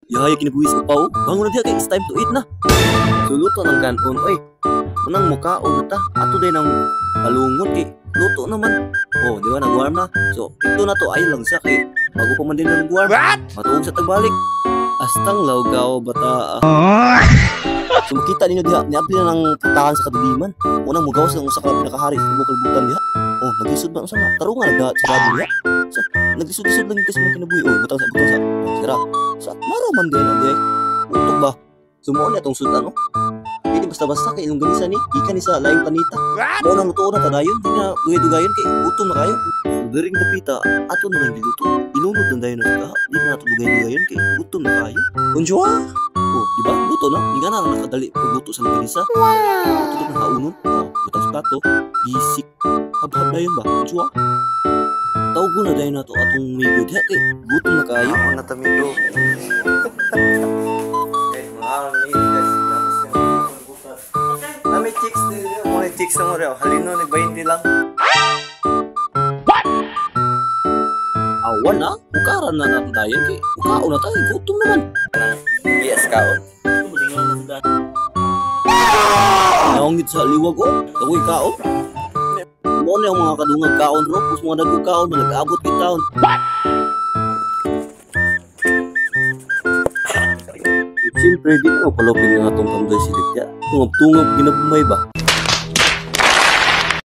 Yaya kinabuhis ko pa oh. Bangon na diha kay it's time to eat na. Suluto ng kanon oy. Unang mukaon na ta. Ato din ang alungon kay luto naman. Oh, di ba nag-warm na? So, ito na to ay lang siya kay bago pa man din nag-warm. Matuog sa tagbalik. Astang lawgaw bata. So makita ninyo diha, niabli na ng putahan sa kaduliman. Unang mugawas ng usa ka pinakahari sa kalibutan diha. Oh, nagisod ba unsa na? Tarungan nagda sa gabi diha. So, nagisod-isod lang kasi mo kinabuhi. Oh, butang sa. Sira. Sa maraman din diha. Utok ba? Sumuon na itong sudan no? Hindi basta-basta kay ilong ganisa ni ikan ni sa laing planeta. Mo nang luto na kadayon, di na duhay-dugayon kay utom na kayo. During dapita, ato na lang giluto. Ilunod ng dayon na di na nato duhay-dugayon kay utom na kayo. Unjwa? Oh, di ba? Luto na. Di nga na nakadali pagluto sa ganisa. Ito na nakaunon. Oh, butang sa plato. Bisik. Habhab na yun ba? Unjwa? Tawag na dayon na to atong migo diha kay gutom na kayo. Mga tamigo. Kami chicks din. Mga chicks na mo rin. Halino ni 20 lang. Awan na. Bukaran na natin dayon kay bukaon na tayo. Gutom naman. Bias kaon. Naungit sa liwag ko. Tagoy kaon. Mo na yung mga kadungag kaon ro. Pus mga dagog kaon. Nag-abot kitaon. Siyempre, di na palopin ng atong kamday silik ya. Tungab-tungab ginabumay ba?